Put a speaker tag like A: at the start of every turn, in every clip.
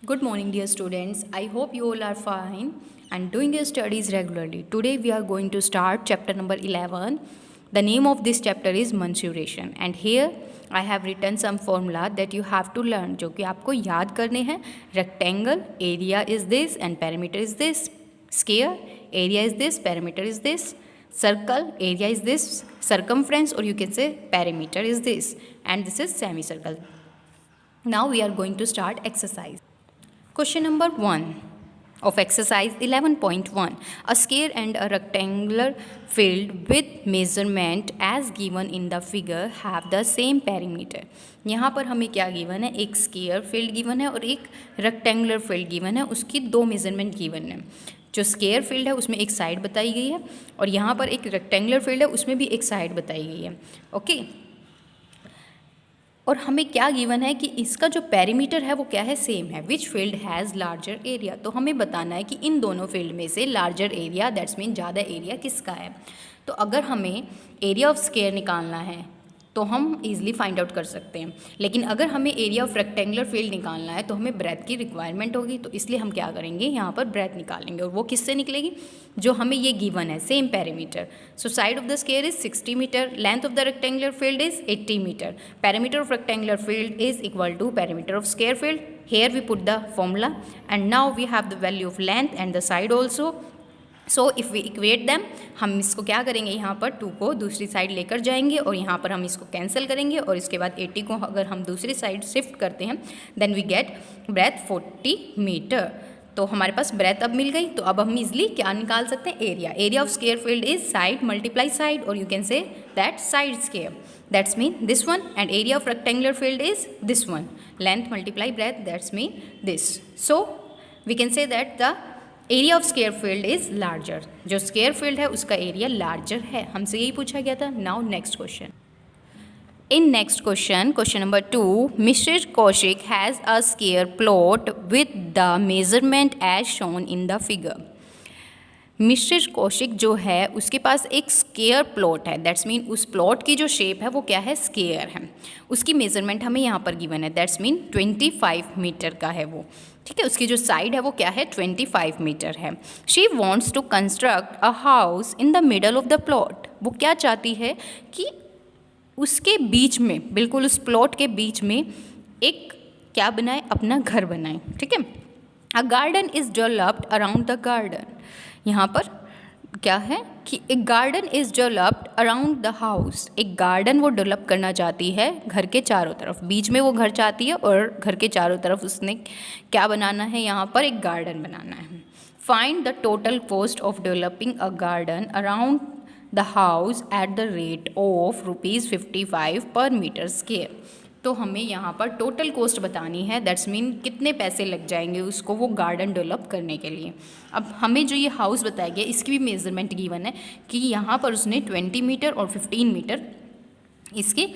A: Good morning, dear students. I hope you all are fine and doing your studies regularly. Today, we are going to start chapter number 11. The name of this chapter is mensuration, and here I have written some formula that you have to learn, जो कि आपको याद करने हैं. Rectangle, area is this and perimeter is this. Square, area is this, perimeter is this. Circle, area is this. Circumference, or you can say perimeter is this, and this is semicircle. Now we are going to start exercise. Question number 1 of exercise 11.1. A square and a rectangular field with measurement as given in the figure have the same perimeter. यहाँ पर हमें क्या given है, एक square field given है और एक rectangular field given है, उसकी दो मेजरमेंट गिवन है. जो स्क्वायर फील्ड है उसमें एक साइड बताई गई है और यहाँ पर एक रेक्टेंगुलर फील्ड है उसमें भी एक साइड बताई गई है. ओके, और हमें क्या गिवन है कि इसका जो पेरीमीटर है वो क्या है, सेम है. Which field has larger area, तो हमें बताना है कि इन दोनों फील्ड में से लार्जर एरिया, दैट्स मीन ज़्यादा एरिया किसका है. तो अगर हमें एरिया ऑफ स्क्वायर निकालना है तो हम इजीली फाइंड आउट कर सकते हैं, लेकिन अगर हमें एरिया ऑफ रेक्टेंगुलर फील्ड निकालना है तो हमें ब्रेथ की रिक्वायरमेंट होगी. तो इसलिए हम क्या करेंगे, यहाँ पर ब्रेथ निकालेंगे और वो किससे निकलेगी, जो हमें ये गिवन है, same perimeter. So side of the square is 60 metre, length of the rectangular field is 80 metre, perimeter of rectangular field is equal to perimeter of square field. Here we put the formula and now we have the value of length and the side also. So if we equate them, हम इसको क्या करेंगे, यहाँ पर 2 को दूसरी side लेकर जाएंगे और यहाँ पर हम इसको कैंसिल करेंगे और इसके बाद 80 को अगर हम दूसरी साइड शिफ्ट करते हैं then we get breadth 40 metre. तो हमारे पास ब्रेथ अब मिल गई. तो अब हम इजली क्या निकाल सकते हैं, area. Area of square field is side multiply side, और you can say that side square, that's mean this one. And area of rectangular field is this one, length multiply breadth, that's mean this. So we can say that the area of square field is larger. जो square field है उसका area larger है, हमसे यही पूछा गया था. Now next question. In next question, question number 2, mister Kaushik has a square plot with the measurement as shown in the figure. Mister Kaushik जो है उसके पास एक स्क्वायर प्लॉट है, दैट्स मीन उस प्लॉट की जो शेप है वो क्या है, स्क्वायर है. उसकी मेजरमेंट हमें यहाँ पर गिवन है, दैट्स मीन 25 मीटर का है वो. ठीक है, उसकी जो साइड है वो क्या है, 25 मीटर है. She wants to construct a house in the middle of the plot. वो क्या चाहती है कि उसके बीच में, बिल्कुल उस प्लॉट के बीच में एक क्या बनाए, अपना घर बनाए. ठीक है. A garden is developed around the garden. यहाँ पर क्या है कि एक garden is developed around the house. एक गार्डन वो डेवलप करना चाहती है घर के चारों तरफ, बीच में वो घर चाहती है और घर के चारों तरफ उसने क्या बनाना है, यहाँ पर एक गार्डन बनाना है. Find the total cost of developing a garden around the house at the rate of ₹55 पर मीटर स्क्वायर. तो हमें यहाँ पर टोटल कॉस्ट बतानी है, दैट्स मीन कितने पैसे लग जाएंगे उसको वो गार्डन डेवलप करने के लिए. अब हमें जो ये हाउस बताया गया इसकी भी मेजरमेंट गिवन है कि यहाँ पर उसने 20 मीटर और 15 मीटर इसके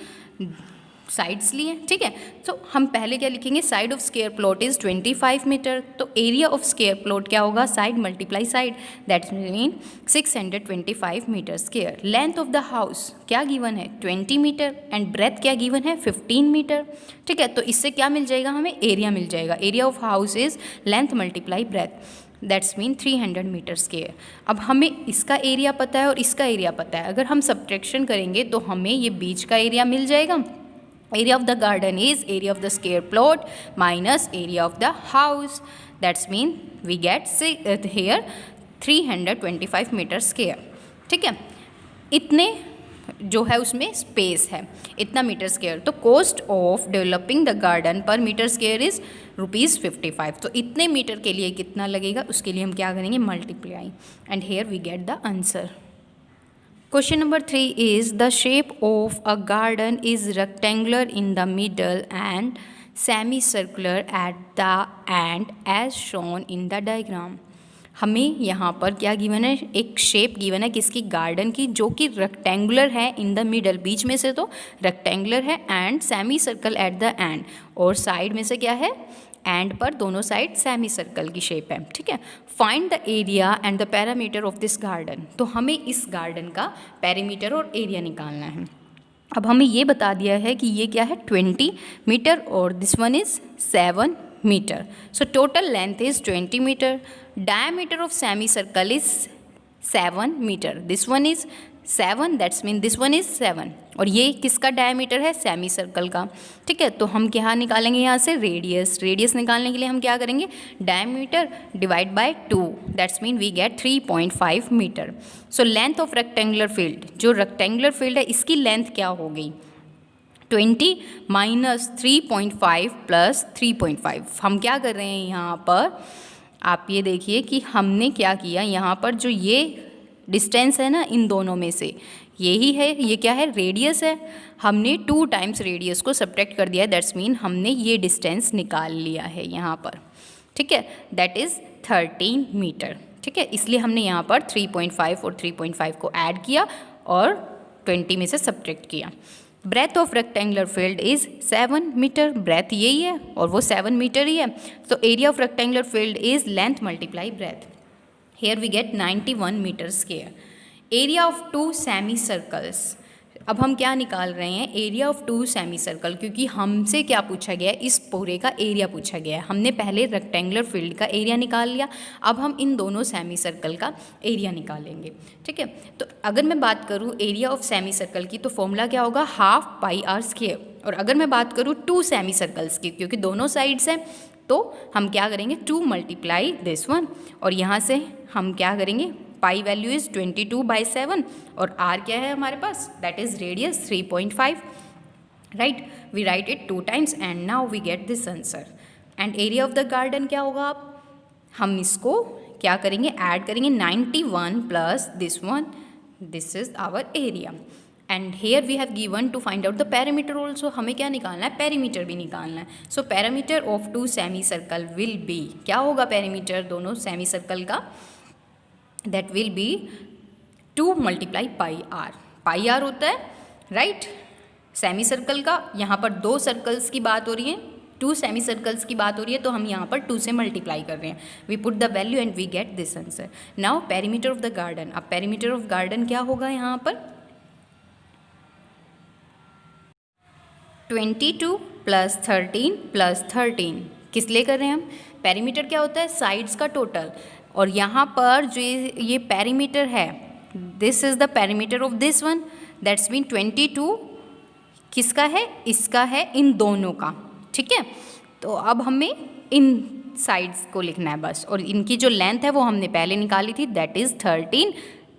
A: साइड्स लिए. ठीक है. तो हम पहले क्या लिखेंगे, side of square plot is 25 metre. तो एरिया ऑफ स्क्वायर प्लॉट क्या होगा, side multiply side, that's mean 625 metre square. Length of the house क्या गिवन है, 20 मीटर, एंड ब्रेथ क्या गिवन है, 15 मीटर. ठीक है. तो इससे क्या मिल जाएगा, हमें एरिया मिल जाएगा. Area of house is length multiply breadth, that's mean 300 metre square. अब हमें इसका एरिया पता है और इसका एरिया पता है. अगर हम सब्ट्रैक्शन करेंगे तो हमें ये बीच का एरिया मिल जाएगा. Area of the garden is area of the square plot minus area of the house. That's mean we get here 325 metre square. ठीक है. इतने जो है उसमें स्पेस है, इतना मीटर स्क्वायर. तो cost of developing the garden per metre square is ₹55. तो इतने मीटर के लिए कितना लगेगा, उसके लिए हम क्या करेंगे, multiply, and here we get the answer. Question number 3 is the shape of a garden is rectangular in the middle and semicircular at the end as shown in the diagram. हमें यहाँ पर क्या गिवन है, एक shape given है किसकी, garden की, जो कि रेक्टेंगुलर है इन द मिडल, बीच में से तो रेक्टेंगुलर है, and semi circle at the end, और साइड में से क्या है, एंड पर दोनों साइड सेमी सर्कल की शेप है. ठीक है. Find the area and the parameter of this garden. तो हमें इस गार्डन का पैरामीटर और एरिया निकालना है. अब हमें ये बता दिया है कि ये क्या है, 20 मीटर और this one is 7 meter. So total length is 20 meter. Diameter of semicircle is 7 meter. This one is 7, that's mean this one is 7. और ये किसका डायमीटर है? सेमी सर्कल का. ठीक है, तो हम क्या निकालेंगे यहाँ से? रेडियस. रेडियस निकालने के लिए हम क्या करेंगे? Diameter divide by 2, that's mean we get 3.5 metre. So length of rectangular field, जो रेक्टेंगुलर फील्ड है इसकी लेंथ क्या हो गई? 20 माइनस 3.5 प्लस 3.5. हम क्या कर रहे हैं यहाँ पर? आप ये देखिए कि हमने क्या किया यहाँ पर, जो ये डिस्टेंस है ना इन दोनों में से, यही है, ये क्या है? रेडियस है. हमने 2 टाइम्स रेडियस को सब्ट्रैक्ट कर दिया, दैट्स मीन हमने ये डिस्टेंस निकाल लिया है यहाँ पर. ठीक है, दैट इज़ 13 मीटर. ठीक है, इसलिए हमने यहाँ पर 3.5 और 3.5 को ऐड किया और 20 में से सब्ट्रैक्ट किया. Breadth of rectangular field is 7 metre. Breadth यही है और वो 7 मीटर ही है. तो area of rectangular field is length multiply breadth. Here we get 91 meter square. Area of 2 semicircles. अब हम क्या निकाल रहे हैं? एरिया ऑफ 2 सेमीसर्कल, क्योंकि हमसे क्या पूछा गया है? इस पूरे का एरिया पूछा गया है. हमने पहले रेक्टेंगुलर फील्ड का एरिया निकाल लिया, अब हम इन दोनों सेमीसर्कल का एरिया निकालेंगे. ठीक है, तो अगर मैं बात करूँ एरिया ऑफ सेमीसर्कल की, तो फॉर्मूला क्या होगा? Half pi r square. और अगर मैं बात करूँ 2 सेमीसर्कल्स की, क्योंकि दोनों साइड्स हैं, तो हम क्या करेंगे? 2 मल्टीप्लाई दिस वन. और यहाँ से हम क्या करेंगे? पाई वैल्यू इज़ 22/7 और आर क्या है हमारे पास? That is radius 3.5. Right, we write it 2 times and now we get this answer. And area of the garden क्या होगा? आप हम इसको क्या करेंगे? ऐड करेंगे 91 plus this one. This is our area. And here we have given to find out the parameter also. हमें क्या निकालना है? पैरामीटर भी निकालना है. So parameter of 2 semicircle will be, क्या होगा पैरामीटर दोनों सेमी सर्कल का? That will be 2 multiply pi r. Pi r होता है राइट सेमी सर्कल का. यहाँ पर 2 सर्कल्स की बात हो रही है, 2 सेमी सर्कल्स की बात हो रही है, तो हम यहाँ पर 2 से मल्टीप्लाई कर रहे हैं. We put the value and we get this answer. Now parameter of the garden. अब पैरामीटर ऑफ गार्डन क्या होगा यहाँ पर? 22 प्लस 13 प्लस 13. किस लिए कर रहे हैं हम? पेरीमीटर क्या होता है? साइड्स का टोटल. और यहाँ पर जो ये पेरीमीटर है, this is the perimeter of this one, that's mean 22 किसका है? इसका है, इन दोनों का. ठीक है, तो अब हमें इन साइड्स को लिखना है बस. और इनकी जो लेंथ है वो हमने पहले निकाली थी, that is 13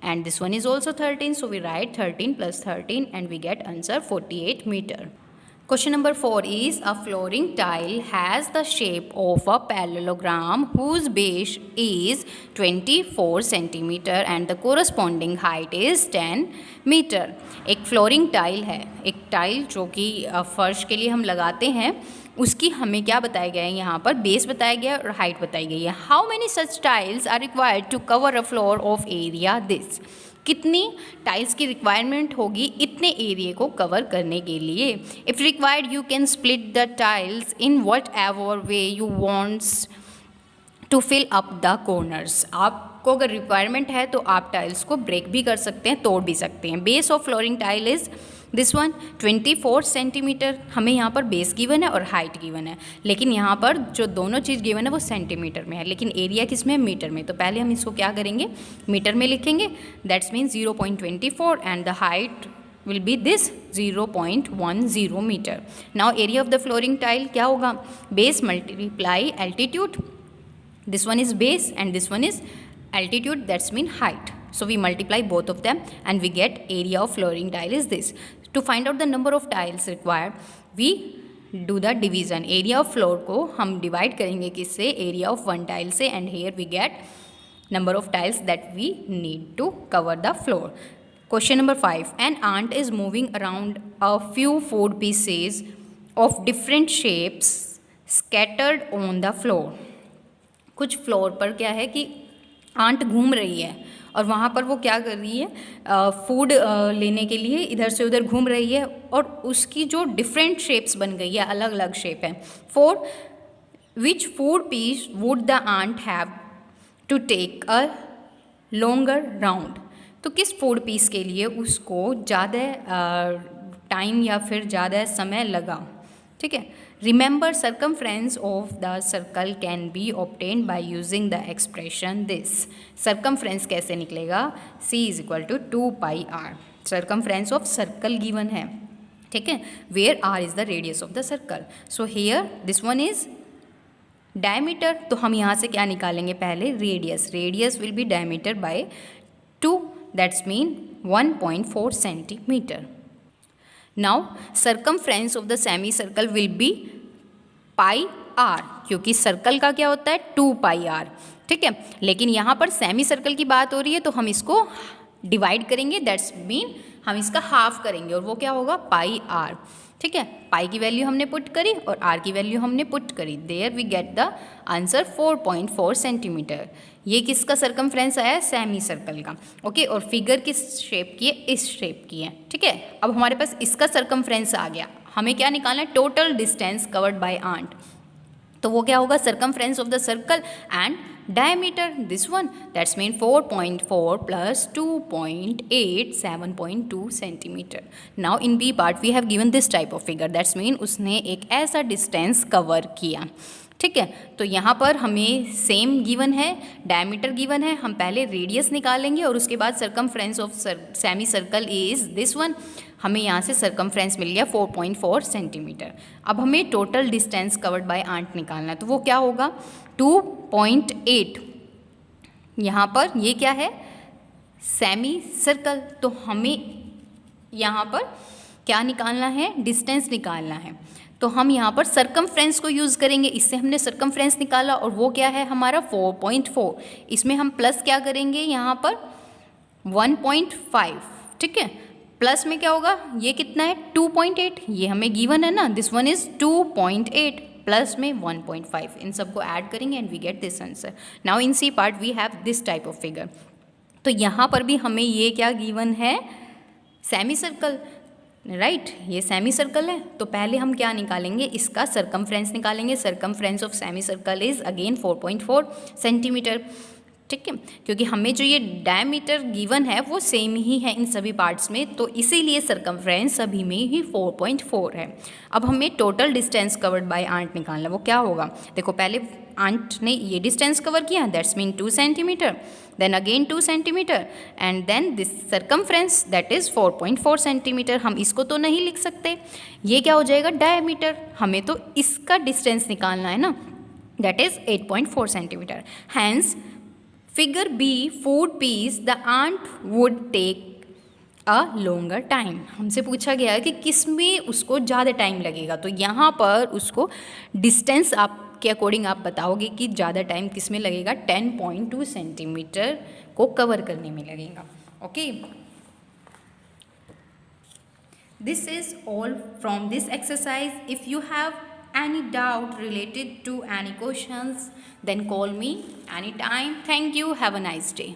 A: and this one is also 13. So we write 13 plus 13 and we get answer 48 metre. Question number 4 is a flooring tile has the shape of a parallelogram whose base is 24 centimeter and the corresponding height is 10 meter. एक flooring tile है, एक tile जो कि फर्श के लिए हम लगाते हैं, उसकी हमें क्या बताया गया है? यहाँ पर बेस बताया गया है और हाइट बताई गई है. How many such tiles are required to cover a floor of area this? कितनी टाइल्स की रिक्वायरमेंट होगी इतने एरिया को कवर करने के लिए? If required you can split the tiles in whatever way you wants to fill up the corners. आपको अगर रिक्वायरमेंट है तो आप टाइल्स को ब्रेक भी कर सकते हैं, तोड़ भी सकते हैं. Base of flooring tile is this one 24 centimetre. हमें यहाँ पर बेस गिवन है और हाइट गिवन है, लेकिन यहाँ पर जो दोनों चीज़ गिवन है वो सेंटीमीटर में है, लेकिन एरिया किस में है? मीटर में. तो पहले हम इसको क्या करेंगे? मीटर में लिखेंगे. That's mean 0.24 and the height will be this 0.10 metre. Now area of the flooring tile क्या होगा? Base multiply altitude. This one is base and this one is altitude, that's mean height. So we multiply both of them and we get area of flooring tile is this. To find out the number of tiles required, we do the division. Area of floor को हम divide करेंगे किससे? Area of one tile से. And here we get number of tiles that we need to cover the floor. Question number 5. An ant is moving around a few food pieces of different shapes scattered on the floor. कुछ floor पर क्या है कि aunt घूम रही है और वहाँ पर वो क्या कर रही है? फूड लेने के लिए इधर से उधर घूम रही है और उसकी जो डिफरेंट शेप्स बन गई है, अलग अलग शेप है. For which food piece would the ant have to take a longer round? तो किस फूड पीस के लिए उसको ज़्यादा टाइम या फिर ज़्यादा समय लगा? ठीक है, Remember, circumference of the circle can be obtained by using the expression this. Circumference कैसे निकलेगा? C is equal to 2 pi r. Circumference of circle given है, ठीक है, where r is the radius of the circle. So here this one is diameter. तो हम यहाँ से क्या निकालेंगे? पहले radius. Radius will be diameter by 2, that's mean 1.4 centimeter. Now circumference of the semicircle will be pi r, क्योंकि circle का क्या होता है? 2 pi r, ठीक है. लेकिन यहाँ पर सेमी सर्कल की बात हो रही है तो हम इसको डिवाइड करेंगे, दैट्स मीन हम इसका हाफ करेंगे और वो क्या होगा? पाई आर, ठीक है. पाई की वैल्यू हमने पुट करी और आर की वैल्यू हमने पुट करी. There we get the answer 4.4 centimetre. ये किसका सर्कमफ्रेंस आया? सेमी सर्कल का. ओके, और फिगर किस शेप की है? इस शेप की है, ठीक है. अब हमारे पास इसका सर्कमफ्रेंस आ गया. हमें क्या निकालना है? Total distance covered by ant. तो वो क्या होगा? Circumference of the circle and diameter, this one, that's mean 4.4 plus 2.8, 7.2 centimeter. Now in B part we have given this type of figure, that's mean उसने एक ऐसा डिस्टेंस कवर किया, ठीक है. तो यहाँ पर हमें सेम गिवन है, डायमीटर गिवन है. हम पहले रेडियस निकालेंगे और उसके बाद circumference of semi circle is this one. हमें यहाँ से सर्कमफ्रेंस मिल गया 4.4 सेंटीमीटर. अब हमें total distance covered by ant निकालना है. तो वो क्या होगा? 2.8. यहाँ पर ये क्या है? Semi circle. तो हमें यहाँ पर क्या निकालना है? डिस्टेंस निकालना है. तो हम यहाँ पर सर्कमफ्रेंस को यूज़ करेंगे. इससे हमने सर्कमफ्रेंस निकाला और वो क्या है हमारा? 4.4. इसमें हम प्लस क्या करेंगे? यहाँ पर 1.5, ठीक है. प्लस में क्या होगा? ये कितना है? 2.8. ये हमें गिवन है ना, दिस वन इज 2.8 प्लस में 1.5. इन सबको ऐड करेंगे and we get this answer. Now in C part we have this type of figure. तो यहाँ पर भी हमें ये क्या गिवन है? Semi circle, right. ये सेमी सर्कल है. तो पहले हम क्या निकालेंगे? इसका सर्कमफ्रेंस निकालेंगे. Circumference of semi circle is again 4.4 centimetre, ठीक है. क्योंकि हमें जो ये डायमीटर गिवन है वो सेम ही है इन सभी पार्ट्स में, तो इसीलिए सर्कमफ्रेंस सभी में ही 4.4 है. अब हमें total distance covered by ant निकालना. वो क्या होगा? देखो, पहले आंट ने ये डिस्टेंस कवर किया, that's mean 2 centimetre, then again 2 centimetre and then this circumference that is 4.4 centimetre. हम इसको तो नहीं लिख सकते. ये क्या हो जाएगा? डायमीटर. हमें तो इसका डिस्टेंस निकालना है ना, that is 8.4 centimetre. Hence Figure B, food piece, the aunt would take a longer time. हमसे पूछा गया है कि किस में उसको ज़्यादा टाइम लगेगा. तो यहाँ पर उसको डिस्टेंस आपके अकॉर्डिंग आप बताओगे कि ज़्यादा टाइम किस में लगेगा? 10.2 सेंटीमीटर को कवर करने में लगेगा. Okay, this is all from this exercise. If you have any doubt related to any questions, then call me anytime. Thank you. Have a nice day.